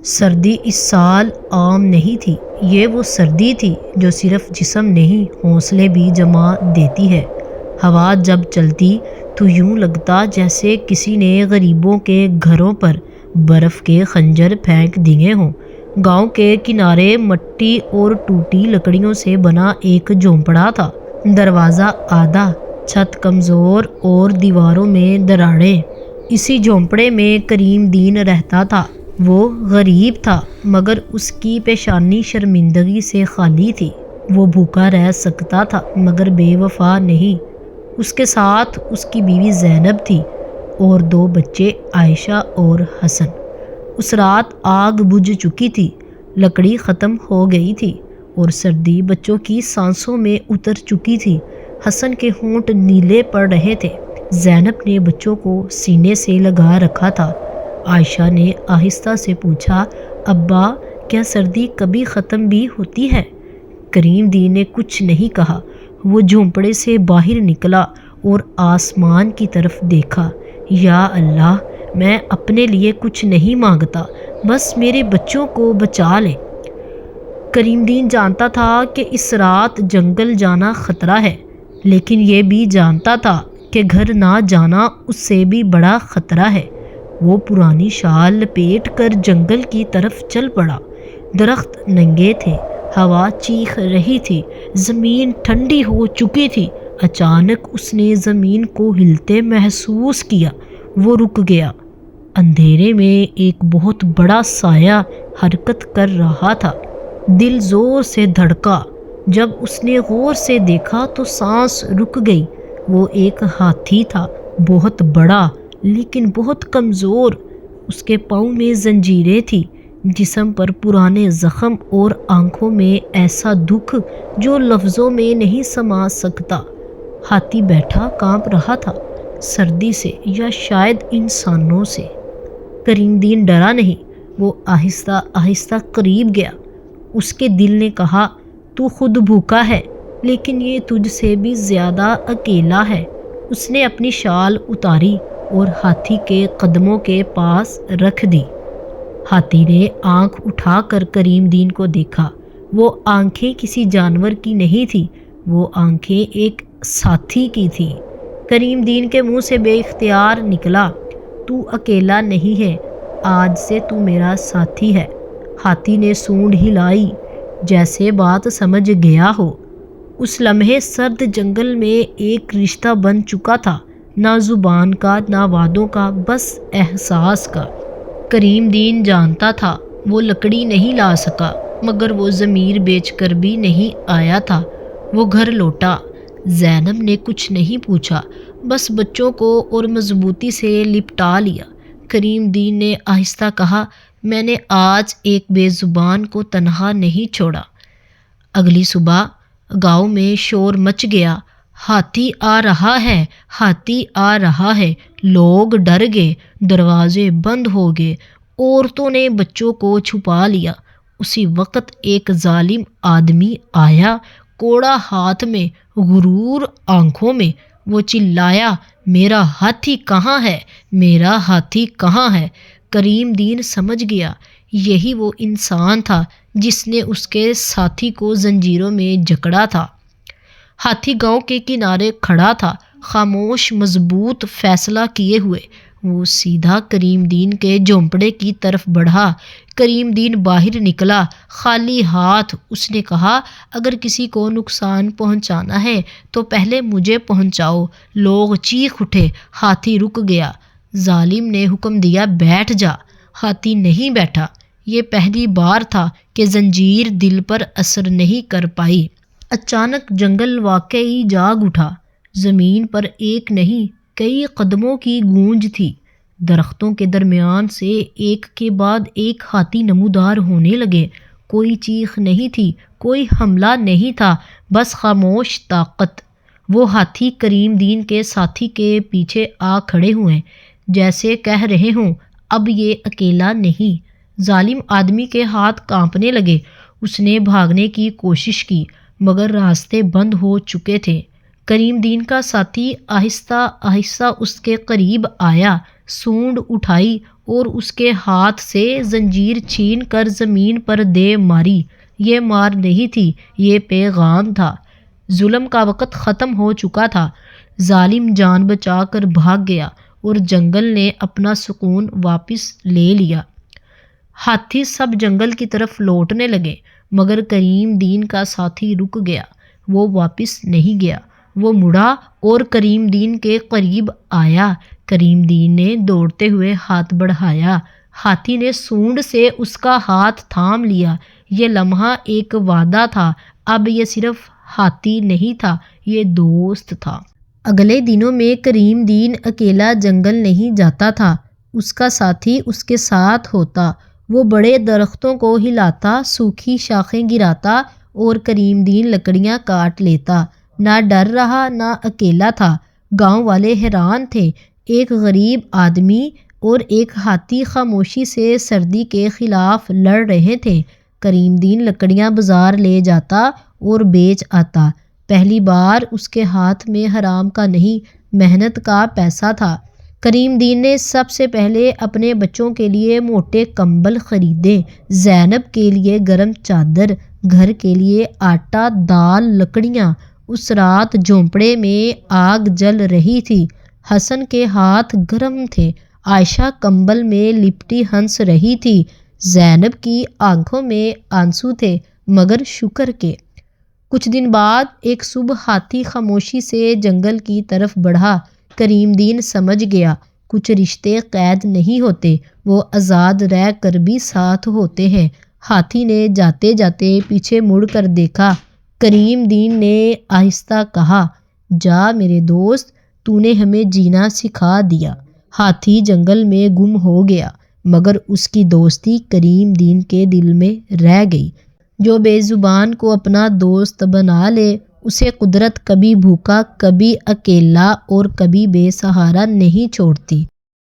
سردی اس سال عام نہیں تھی، یہ وہ سردی تھی جو صرف جسم نہیں حوصلے بھی جما دیتی ہے۔ ہوا جب چلتی تو یوں لگتا جیسے کسی نے غریبوں کے گھروں پر برف کے خنجر پھینک دیے ہوں۔ گاؤں کے کنارے مٹی اور ٹوٹی لکڑیوں سے بنا ایک جھونپڑا تھا، دروازہ آدھا، چھت کمزور اور دیواروں میں دراڑیں۔ اسی جھونپڑے میں کریم دین رہتا تھا۔ وہ غریب تھا مگر اس کی پیشانی شرمندگی سے خالی تھی۔ وہ بھوکا رہ سکتا تھا مگر بے وفا نہیں۔ اس کے ساتھ اس کی بیوی زینب تھی اور 2 بچے عائشہ اور حسن۔ اس رات آگ بجھ چکی تھی، لکڑی ختم ہو گئی تھی اور سردی بچوں کی سانسوں میں اتر چکی تھی۔ حسن کے ہونٹ نیلے پڑ رہے تھے۔ زینب نے بچوں کو سینے سے لگا رکھا تھا۔ عائشہ نے آہستہ سے پوچھا، ابا کیا سردی کبھی ختم بھی ہوتی ہے؟ کریم دین نے کچھ نہیں کہا۔ وہ جھونپڑے سے باہر نکلا اور آسمان کی طرف دیکھا۔ یا اللہ، میں اپنے لیے کچھ نہیں مانگتا، بس میرے بچوں کو بچا لے۔ کریم دین جانتا تھا کہ اس رات جنگل جانا خطرہ ہے، لیکن یہ بھی جانتا تھا کہ گھر نہ جانا اس سے بھی بڑا خطرہ ہے۔ وہ پرانی شال لپیٹ کر جنگل کی طرف چل پڑا۔ درخت ننگے تھے، ہوا چیخ رہی تھی، زمین ٹھنڈی ہو چکی تھی۔ اچانک اس نے زمین کو ہلتے محسوس کیا۔ وہ رک گیا۔ اندھیرے میں ایک بہت بڑا سایہ حرکت کر رہا تھا۔ دل زور سے دھڑکا۔ جب اس نے غور سے دیکھا تو سانس رک گئی۔ وہ ایک ہاتھی تھا، بہت بڑا لیکن بہت کمزور۔ اس کے پاؤں میں زنجیریں تھیں، جسم پر پرانے زخم اور آنکھوں میں ایسا دکھ جو لفظوں میں نہیں سما سکتا۔ ہاتھی بیٹھا کانپ رہا تھا، سردی سے یا شاید انسانوں سے۔ کریم دین ڈرا نہیں، وہ آہستہ آہستہ قریب گیا۔ اس کے دل نے کہا، تو خود بھوکا ہے لیکن یہ تجھ سے بھی زیادہ اکیلا ہے۔ اس نے اپنی شال اتاری اور ہاتھی کے قدموں کے پاس رکھ دی۔ ہاتھی نے آنکھ اٹھا کر کریم دین کو دیکھا۔ وہ آنکھیں کسی جانور کی نہیں تھی، وہ آنکھیں ایک ساتھی کی تھی۔ کریم دین کے منہ سے بے اختیار نکلا، تو اکیلا نہیں ہے، آج سے تو میرا ساتھی ہے۔ ہاتھی نے سونڈ ہلائی جیسے بات سمجھ گیا ہو۔ اس لمحے سرد جنگل میں ایک رشتہ بن چکا تھا، نہ زبان کا نہ وعدوں کا، بس احساس کا۔ کریم دین جانتا تھا وہ لکڑی نہیں لا سکا مگر وہ ضمیر بیچ کر بھی نہیں آیا تھا۔ وہ گھر لوٹا۔ زینب نے کچھ نہیں پوچھا، بس بچوں کو اور مضبوطی سے لپٹا لیا۔ کریم دین نے آہستہ کہا، میں نے آج ایک بے زبان کو تنہا نہیں چھوڑا۔ اگلی صبح گاؤں میں شور مچ گیا، ہاتھی آ رہا ہے، ہاتھی آ رہا ہے۔ لوگ ڈر گئے، دروازے بند ہو گئے، عورتوں نے بچوں کو چھپا لیا۔ اسی وقت ایک ظالم آدمی آیا، کوڑا ہاتھ میں، غرور آنکھوں میں۔ وہ چلایا، میرا ہاتھی کہاں ہے، میرا ہاتھی کہاں ہے؟ کریم دین سمجھ گیا، یہی وہ انسان تھا جس نے اس کے ساتھی کو زنجیروں میں جکڑا تھا۔ ہاتھی گاؤں کے کنارے کھڑا تھا، خاموش، مضبوط، فیصلہ کیے ہوئے۔ وہ سیدھا کریم دین کے جھونپڑے کی طرف بڑھا۔ کریم دین باہر نکلا، خالی ہاتھ۔ اس نے کہا، اگر کسی کو نقصان پہنچانا ہے تو پہلے مجھے پہنچاؤ۔ لوگ چیخ اٹھے۔ ہاتھی رک گیا۔ ظالم نے حکم دیا، بیٹھ جا۔ ہاتھی نہیں بیٹھا۔ یہ پہلی بار تھا کہ زنجیر دل پر اثر نہیں کر پائی۔ اچانک جنگل واقعی جاگ اٹھا۔ زمین پر ایک نہیں، کئی قدموں کی گونج تھی۔ درختوں کے درمیان سے ایک کے بعد ایک ہاتھی نمودار ہونے لگے۔ کوئی چیخ نہیں تھی، کوئی حملہ نہیں تھا، بس خاموش طاقت۔ وہ ہاتھی کریم دین کے ساتھی کے پیچھے آ کھڑے ہوئے، جیسے کہہ رہے ہوں، اب یہ اکیلا نہیں۔ ظالم آدمی کے ہاتھ کانپنے لگے۔ اس نے بھاگنے کی کوشش کی مگر راستے بند ہو چکے تھے۔ کریم دین کا ساتھی آہستہ آہستہ اس کے قریب آیا، سونڈ اٹھائی اور اس کے ہاتھ سے زنجیر چھین کر زمین پر دے ماری۔ یہ مار نہیں تھی، یہ پیغام تھا۔ ظلم کا وقت ختم ہو چکا تھا۔ ظالم جان بچا کر بھاگ گیا اور جنگل نے اپنا سکون واپس لے لیا۔ ہاتھی سب جنگل کی طرف لوٹنے لگے، مگر کریم دین کا ساتھی رک گیا۔ وہ واپس نہیں گیا۔ وہ مڑا اور کریم دین کے قریب آیا۔ کریم دین نے دوڑتے ہوئے ہاتھ بڑھایا۔ ہاتھی نے سونڈ سے اس کا ہاتھ تھام لیا۔ یہ لمحہ ایک وعدہ تھا۔ اب یہ صرف ہاتھی نہیں تھا، یہ دوست تھا۔ اگلے دنوں میں کریم دین اکیلا جنگل نہیں جاتا تھا، اس کا ساتھی اس کے ساتھ ہوتا۔ وہ بڑے درختوں کو ہلاتا، سوکھی شاخیں گراتا اور کریم دین لکڑیاں کاٹ لیتا۔ نہ ڈر رہا، نہ اکیلا تھا۔ گاؤں والے حیران تھے۔ ایک غریب آدمی اور ایک ہاتھی خاموشی سے سردی کے خلاف لڑ رہے تھے۔ کریم دین لکڑیاں بازار لے جاتا اور بیچ آتا۔ پہلی بار اس کے ہاتھ میں حرام کا نہیں، محنت کا پیسہ تھا۔ کریم دین نے سب سے پہلے اپنے بچوں کے لیے موٹے کمبل خریدے، زینب کے لیے گرم چادر، گھر کے لیے آٹا، دال، لکڑیاں۔ اس رات جھونپڑے میں آگ جل رہی تھی۔ حسن کے ہاتھ گرم تھے، عائشہ کمبل میں لپٹی ہنس رہی تھی، زینب کی آنکھوں میں آنسو تھے مگر شکر کے۔ کچھ دن بعد ایک صبح ہاتھی خاموشی سے جنگل کی طرف بڑھا۔ کریم دین سمجھ گیا، کچھ رشتے قید نہیں ہوتے، وہ آزاد رہ کر بھی ساتھ ہوتے ہیں۔ ہاتھی نے جاتے جاتے پیچھے مڑ کر دیکھا۔ کریم دین نے آہستہ کہا، جا میرے دوست، تو نے ہمیں جینا سکھا دیا۔ ہاتھی جنگل میں گم ہو گیا، مگر اس کی دوستی کریم دین کے دل میں رہ گئی۔ جو بے زبان کو اپنا دوست بنا لے، اسے قدرت کبھی بھوکا، کبھی اکیلا اور کبھی بے سہارا نہیں چھوڑتی۔